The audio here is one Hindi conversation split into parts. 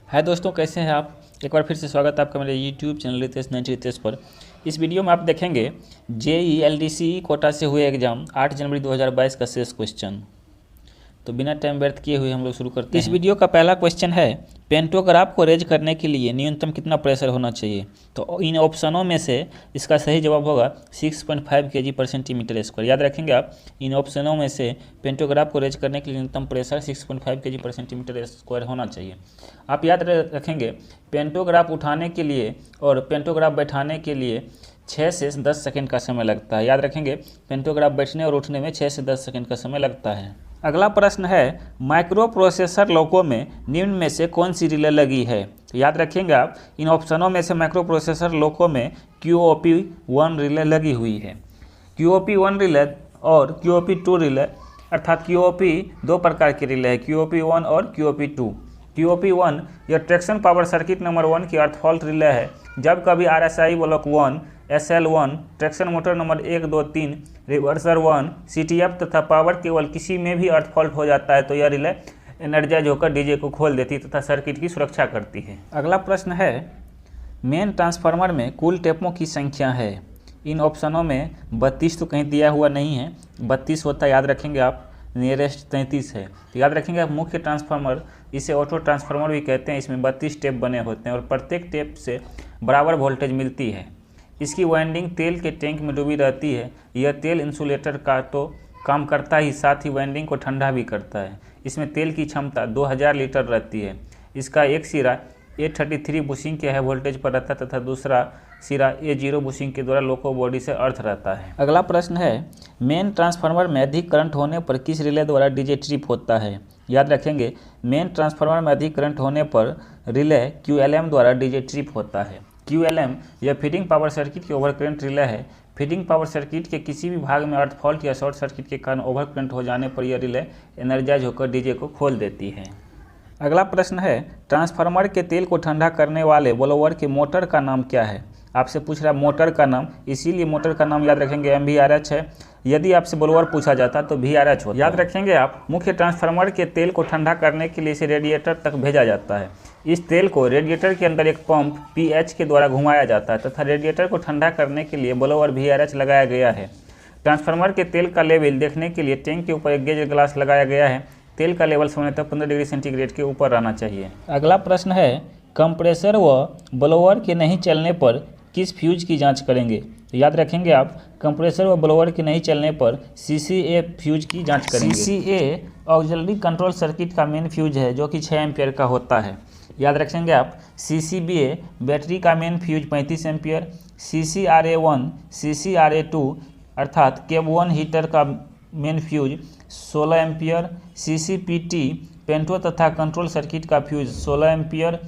हाय दोस्तों, कैसे हैं आप। एक बार फिर से स्वागत है आपका मेरे यूट्यूब चैनल रितेश 90 रितेश पर। इस वीडियो में आप देखेंगे JEE-LDC कोटा से हुए एग्जाम 8 जनवरी 2022 का शेष क्वेश्चन। तो बिना टाइम व्यर्थ किए हुए हम लोग शुरू करते हैं। इस वीडियो का पहला क्वेश्चन है, पेंटोग्राफ को रेज करने के लिए न्यूनतम कितना प्रेशर होना चाहिए। तो इन ऑप्शनों में से इसका सही जवाब होगा 6.5 kg/cm²। याद रखेंगे आप, इन ऑप्शनों में से पेंटोग्राफ को रेज करने के लिए न्यूनतम प्रेशर 6.5 kg/cm² होना चाहिए। आप याद रखेंगे, पेंटोग्राफ उठाने के लिए और पेंटोग्राफ बैठाने के लिए 6 से 10 सेकंड का समय लगता है। याद रखेंगे, पेंटोग्राफ बैठने और उठने में 6 से 10 सेकंड का समय लगता है। अगला प्रश्न है, माइक्रो प्रोसेसर लोको में निम्न में से कौन सी रिले लगी है। तो याद रखेंगे आप, इन ऑप्शनों में से माइक्रो प्रोसेसर लोको में QOP1 रिले लगी हुई है। QOP1 रिले और QOP2 रिले, अर्थात QOP दो प्रकार की रिले है, QOP1 और QOP2। QOP1 यह ट्रैक्शन पावर सर्किट नंबर 1 की अर्थ फॉल्ट रिले है। जब कभी RSI block 1, SL1, traction motor number 1, 2, 3, reverser 1, CTF तथा पावर केवल किसी में भी अर्थ फॉल्ट हो जाता है तो यह रिले एनर्जाइज होकर डीजे को खोल देती तथा सर्किट की सुरक्षा करती है। अगला प्रश्न है, मेन ट्रांसफार्मर में कुल टेपों की संख्या है। इन ऑप्शनों में 32 तो कहीं दिया हुआ नहीं है, 32 होता है, याद रखेंगे आप, नियरेस्ट 33 है। तो याद रखेंगे आप, मुख्य ट्रांसफार्मर, इसे ऑटो ट्रांसफार्मर भी कहते हैं, इसमें 32 टेप बने होते हैं और प्रत्येक टेप से बराबर वोल्टेज मिलती है। इसकी वाइंडिंग तेल के टैंक में डूबी रहती है। यह तेल इंसुलेटर का तो काम करता ही, साथ ही वाइंडिंग को ठंडा भी करता है। इसमें तेल की क्षमता 2000 लीटर रहती है। इसका एक सिरा A33 बुशिंग के हाई वोल्टेज पर रहता है तथा दूसरा सिरा A0 बुशिंग के द्वारा लोको बॉडी से अर्थ रहता है। अगला प्रश्न है, मेन ट्रांसफार्मर में अधिक करंट होने पर किस रिले द्वारा डीजे ट्रिप होता है। याद रखेंगे, मेन ट्रांसफार्मर में अधिक करंट होने पर रिले QLM द्वारा डीजे ट्रिप होता है। QLM यह फीडिंग पावर सर्किट की ओवर करंट रिले है। फीडिंग पावर सर्किट के किसी भी भाग में अर्थ फॉल्ट या शॉर्ट सर्किट के कारण ओवर करंट हो जाने पर यह रिले एनर्जाइज होकर डीजे को खोल देती है। अगला प्रश्न है, ट्रांसफार्मर के तेल को ठंडा करने वाले ब्लोअर के मोटर का नाम क्या है। आपसे पूछ रहा है मोटर का नाम, इसीलिए मोटर का नाम याद रखेंगे MVRH है। यदि आपसे ब्लोअर पूछा जाता तो VRH होता। याद रखेंगे आप, मुख्य ट्रांसफार्मर के तेल को ठंडा करने के लिए इसे रेडिएटर तक भेजा जाता है। इस तेल को रेडिएटर के अंदर एक पंप PH के द्वारा घुमाया जाता है तथा रेडिएटर को ठंडा करने के लिए ब्लोअर VRH लगाया गया है। ट्रांसफार्मर के तेल का लेवल देखने के लिए टैंक के ऊपर एक गेज ग्लास लगाया गया है। तेल का लेवल सामान्यतः 15 डिग्री सेंटीग्रेड के ऊपर रहना चाहिए। अगला प्रश्न है, कंप्रेसर व ब्लोअर के नहीं चलने पर किस फ्यूज की जांच करेंगे। तो याद रखेंगे आप, कंप्रेसर व ब्लोअर के नहीं चलने पर CCA फ्यूज की जांच करेंगे। CCA ऑक्सिलरी कंट्रोल सर्किट का मेन फ्यूज है जो कि 6 एम्पियर का होता है। याद रखेंगे आप, CCBA बैटरी का main fuse 35 ampere, CCRA1, CCRA2 अर्थात केब 1 हीटर का मेन फ्यूज 16 एम्पियर, CCPT पेंटो तथा कंट्रोल सर्किट का फ्यूज 16 एम्पियर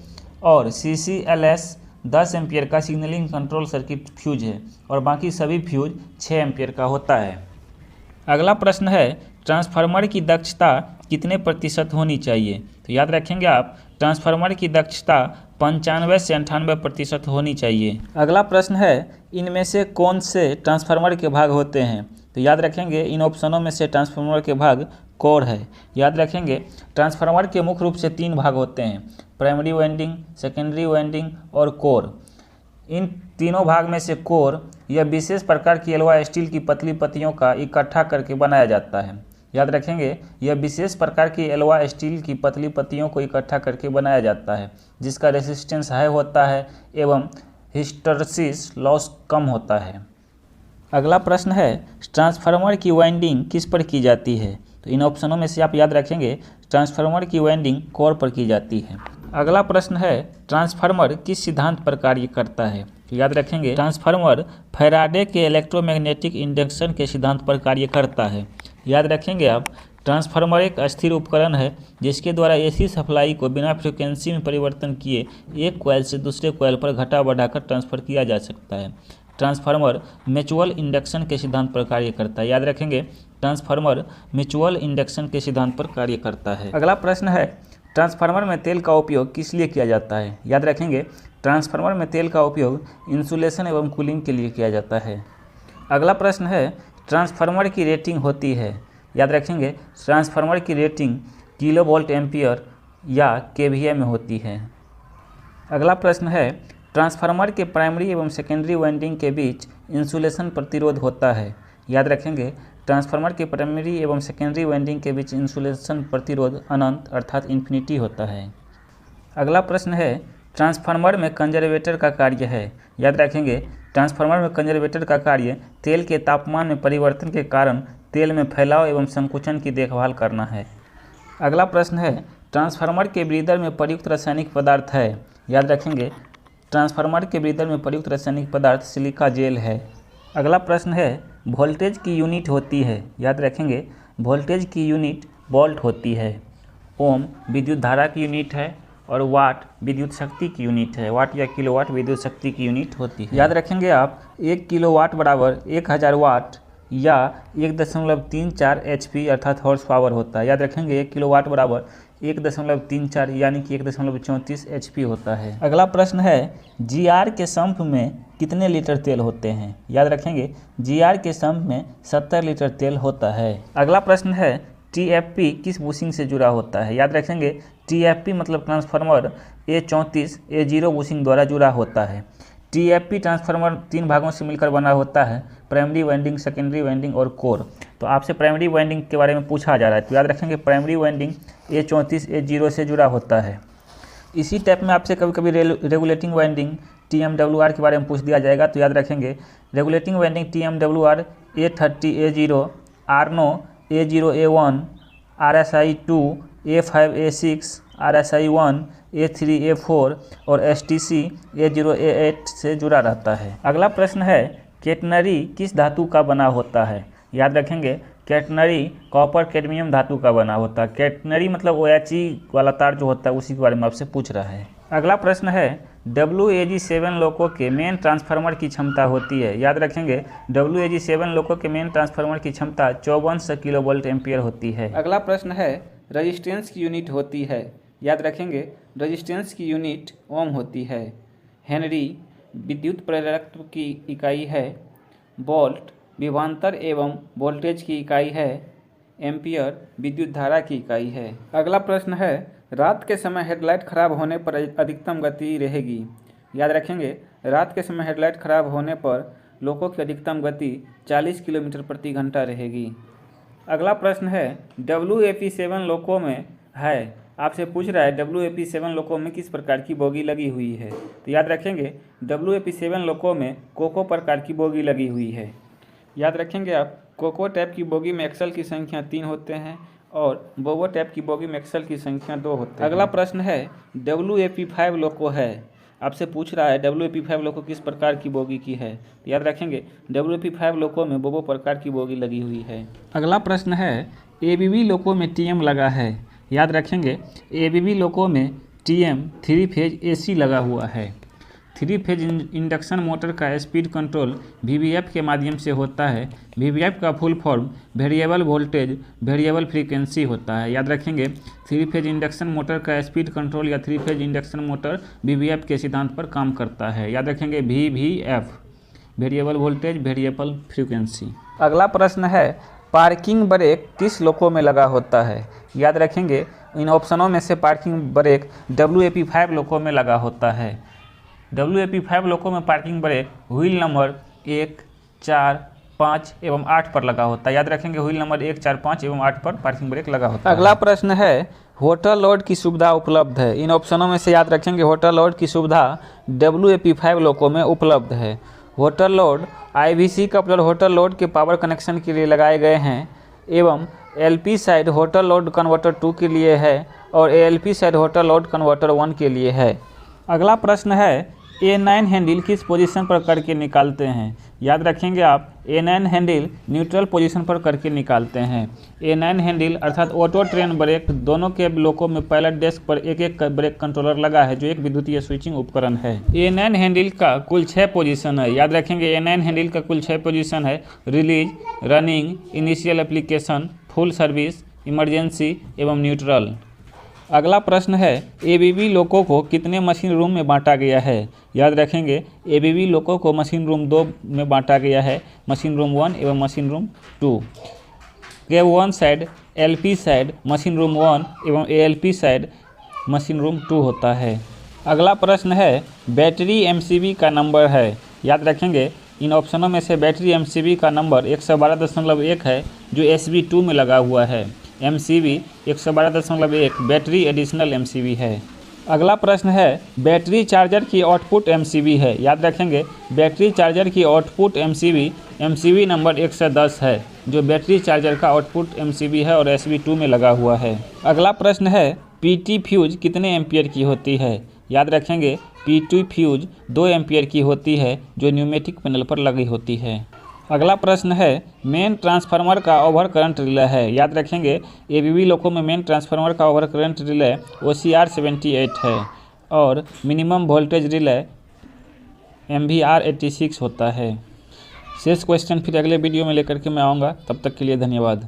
और CCLS 10 एम्पियर का सिग्नलिंग कंट्रोल सर्किट फ्यूज है और बाकी सभी फ्यूज 6 एम्पियर का होता है। अगला प्रश्न है, ट्रांसफार्मर की दक्षता कितने प्रतिशत होनी चाहिए। तो याद रखेंगे आप, ट्रांसफार्मर की दक्षता 95 से 98% होनी चाहिए। अगला प्रश्न है, इनमें से कौन से ट्रांसफार्मर के भाग होते हैं। तो याद रखेंगे, इन ऑप्शनों में से ट्रांसफार्मर के भाग कोर है। याद रखेंगे, ट्रांसफार्मर के मुख्य रूप से 3 भाग होते हैं, प्राइमरी वाइंडिंग, सेकेंडरी वाइंडिंग और कोर। इन तीनों भाग में से कोर यह विशेष प्रकार की एलॉय स्टील की पतली पत्तियों का इकट्ठा करके बनाया जाता है। याद रखेंगे, यह विशेष प्रकार की एलॉय स्टील की पतली पत्तियों को इकट्ठा करके बनाया जाता है जिसका रेसिस्टेंस हाई होता है एवं हिस्टैरिसीस लॉस कम होता है। अगला प्रश्न है, ट्रांसफार्मर की वाइंडिंग किस पर की जाती है। तो इन ऑप्शनों में से आप याद रखेंगे, ट्रांसफार्मर की वाइंडिंग कोर पर की जाती है। अगला प्रश्न है, ट्रांसफार्मर किस सिद्धांत पर कार्य करता है। तो याद रखेंगे, ट्रांसफार्मर फैराडे के इलेक्ट्रोमैग्नेटिक इंडक्शन के सिद्धांत पर कार्य करता है। याद रखेंगे आप, ट्रांसफार्मर एक अस्थिर उपकरण है जिसके द्वारा AC सप्लाई को बिना फ्रीक्वेंसी में परिवर्तन किए एक कॉइल से दूसरे कॉइल पर घटा बढ़ाकर ट्रांसफर किया जा सकता है। ट्रांसफार्मर म्यूचुअल इंडक्शन के सिद्धांत पर कार्य करता है। याद रखेंगे, ट्रांसफार्मर म्यूचुअल इंडक्शन के सिद्धांत पर कार्य करता है। अगला प्रश्न है, ट्रांसफार्मर में तेल का उपयोग किस लिए किया जाता है। याद रखेंगे, ट्रांसफार्मर में तेल का उपयोग इंसुलेशन एवं कूलिंग के लिए किया जाता है। अगला प्रश्न है, ट्रांसफार्मर की रेटिंग होती है। याद रखेंगे, ट्रांसफार्मर की रेटिंग किलोवोल्ट एम्पियर या KVA में होती है। अगला प्रश्न है, ट्रांसफार्मर के प्राइमरी एवं सेकेंडरी वाइंडिंग के बीच इंसुलेशन प्रतिरोध होता है। याद रखेंगे, ट्रांसफार्मर के प्राइमरी एवं सेकेंडरी वाइंडिंग के बीच इंसुलेशन प्रतिरोध अनंत अर्थात इन्फिनिटी होता है। अगला प्रश्न है, ट्रांसफार्मर में कंजर्वेटर का कार्य है। याद रखेंगे, ट्रांसफार्मर में कंजर्वेटर का कार्य तेल के तापमान में परिवर्तन के कारण तेल में फैलाव एवं संकुचन की देखभाल करना है। अगला प्रश्न है, ट्रांसफार्मर के ब्रीदर में प्रयुक्त रासायनिक पदार्थ है। याद रखेंगे, ट्रांसफार्मर के ब्रीदर में प्रयुक्त रासायनिक पदार्थ सिलिका जेल है। अगला प्रश्न है, वोल्टेज की यूनिट होती है। याद रखेंगे, वोल्टेज की यूनिट वोल्ट होती है। ओम विद्युत धारा की यूनिट है और वाट विद्युत शक्ति की यूनिट है। वाट या किलोवाट विद्युत शक्ति की यूनिट होती है। याद रखेंगे आप, 1 किलोवाट बराबर 1000 वाट या 1.34 HP अर्थात हॉर्स पावर होता है। याद रखेंगे, 1 किलोवाट बराबर 1.34 यानी कि 1.34 HP होता है। अगला प्रश्न है, GR के सम्प में कितने लीटर तेल होते हैं। याद रखेंगे, GR के सम्प में 70 लीटर तेल होता है। अगला प्रश्न है, TFP किस बुशिंग से जुड़ा होता है। याद रखेंगे, TFP मतलब ट्रांसफार्मर A34 A0 बुशिंग द्वारा जुड़ा होता है। TFP ट्रांसफार्मर 3 भागों से मिलकर बना होता है, प्राइमरी वाइंडिंग, सेकेंडरी वाइंडिंग और कोर। तो आपसे प्राइमरी वाइंडिंग के बारे में पूछा जा रहा है, तो याद रखेंगे प्राइमरी वाइंडिंग A34 A0 से जुड़ा होता है। इसी टाइप में आपसे कभी कभी रेगुलेटिंग वाइंडिंग TMWR के बारे में पूछ दिया जाएगा, तो याद रखेंगे regulating winding TMWR A30 A0, R9 A0 A1, RSI 2 A5 A6, RSI 1 A3 A4 और STC A0 A8 से जुड़ा रहता है। अगला प्रश्न है, कैटनरी किस धातु का बना होता है। याद रखेंगे, कैटनरी कॉपर कैडमियम धातु का बना होता है। कैटनरी मतलब OHE वाला तार जो होता है उसी के बारे में आपसे पूछ रहा है। अगला प्रश्न है, WAG7 लोको के मेन ट्रांसफार्मर की क्षमता होती है। याद रखेंगे, WAG7 लोको के मेन ट्रांसफार्मर की क्षमता 5400 किलोवोल्ट एम्पियर होती है। अगला प्रश्न है, रजिस्टेंस की यूनिट होती है। याद रखेंगे, रजिस्टेंस की यूनिट ओम होती है। हेनरी विद्युत प्रेरकत्व की इकाई है। वोल्ट विभवांतर एवं वोल्टेज की इकाई है। एम्पियर विद्युत धारा की इकाई है। अगला प्रश्न है, रात के समय हेडलाइट खराब होने पर अधिकतम गति रहेगी। याद रखेंगे, रात के समय हेडलाइट खराब होने पर लोको की अधिकतम गति 40 किलोमीटर प्रति घंटा रहेगी। अगला प्रश्न है, WAP7 लोको में है, आपसे पूछ रहा है WAP7 लोको में किस प्रकार की बोगी लगी हुई है। तो याद रखेंगे, WAP7 लोको में कोको प्रकार की बोगी लगी हुई है। याद रखेंगे आप, कोको टाइप की बोगी में एक्सल की संख्या 3 होते हैं और बोबो टाइप की बोगी में एक्सल की संख्या 2 होते हैं। अगला प्रश्न है, WAP5 लोको है, आपसे पूछ रहा है WAP5 लोको किस प्रकार की बोगी की है। तो याद रखेंगे, WAP5 लोको में बोबो प्रकार की बोगी लगी हुई है। अगला प्रश्न है, ABB लोको में TM लगा है। याद रखेंगे, ABB लोको में TM 3 फेज AC लगा हुआ है। 3 फेज इंडक्शन मोटर का स्पीड कंट्रोल VVF के माध्यम से होता है। VVF का full form variable voltage variable frequency होता है। याद रखेंगे, 3 फेज इंडक्शन मोटर का स्पीड कंट्रोल या 3 फेज इंडक्शन मोटर VVF के सिद्धांत पर काम करता है। याद रखेंगे, VVF variable voltage variable frequency. अगला प्रश्न है, पार्किंग ब्रेक किस लोको में लगा होता है। याद रखेंगे, इन ऑप्शनों में से पार्किंग ब्रेक WAP5 लोको में लगा होता है। WAP5 लोको में पार्किंग ब्रेक व्हील नंबर 1, 4, 5 एवं 8 पर लगा होता है। याद रखेंगे, व्हील नंबर 1, 4, 5 एवं 8 पर पार्किंग ब्रेक लगा होता है। अगला प्रश्न है, होटल लोड की सुविधा उपलब्ध है। इन ऑप्शनों में से याद रखेंगे, होटल लोड की सुविधा WAP5 लोको में उपलब्ध है। Hotel load IVC coupler hotel load के पावर कनेक्शन के लिए लगाए गए हैं एवं LP side hotel load converter 2 के लिए है और ALP side hotel load converter 1 के लिए है। अगला प्रश्न है, A9 हैंडल किस पोजीशन पर करके निकालते हैं। याद रखेंगे आप, A9 हैंडल न्यूट्रल पोजीशन पर करके निकालते हैं। A9 हैंडल अर्थात ऑटो ट्रेन ब्रेक, दोनों के लोको में पायलट डेस्क पर एक एक ब्रेक कंट्रोलर लगा है जो एक विद्युतीय स्विचिंग उपकरण है। A9 हैंडल का कुल 6 पोजीशन है। याद रखेंगे, A9 हैंडल का कुल 6 पोजीशन है। Release, running, initial application, full service, emergency एवं न्यूट्रल। अगला प्रश्न है, ABB लोको को कितने मशीन रूम में बांटा गया है। याद रखेंगे, ABB लोको को मशीन रूम 2 में बांटा गया है, मशीन रूम 1 एवं machine room 2। K1 side LP side machine room 1 एवं ALP साइड मशीन रूम 2 होता है। अगला प्रश्न है बैटरी एमसीबी का नंबर है। याद रखेंगे इन ऑप्शनों में से बैटरी एमसीबी का नंबर 112.1 है जो SB2 में लगा हुआ है। MCB 112.1 बैटरी एडिशनल MCB है। अगला प्रश्न है बैटरी चार्जर की आउटपुट MCB है। याद रखेंगे बैटरी चार्जर की आउटपुट MCB नंबर 110 है जो बैटरी चार्जर का आउटपुट MCB है और SB2 में लगा हुआ है। अगला प्रश्न है PT फ्यूज कितने एम्पियर की होती है। याद रखेंगे PT फ्यूज 2 एम्पियर की होती है जो न्यूमेटिक पैनल पर लगी होती है। अगला प्रश्न है मेन ट्रांसफार्मर का ओवर करंट रिले है। याद रखेंगे ABB लोको में मेन ट्रांसफार्मर का ओवर करंट रिले OCR 78 है और मिनिमम वोल्टेज रिले MVR 86 होता है। शेष क्वेश्चन फिर अगले वीडियो में लेकर के मैं आऊँगा। तब तक के लिए धन्यवाद।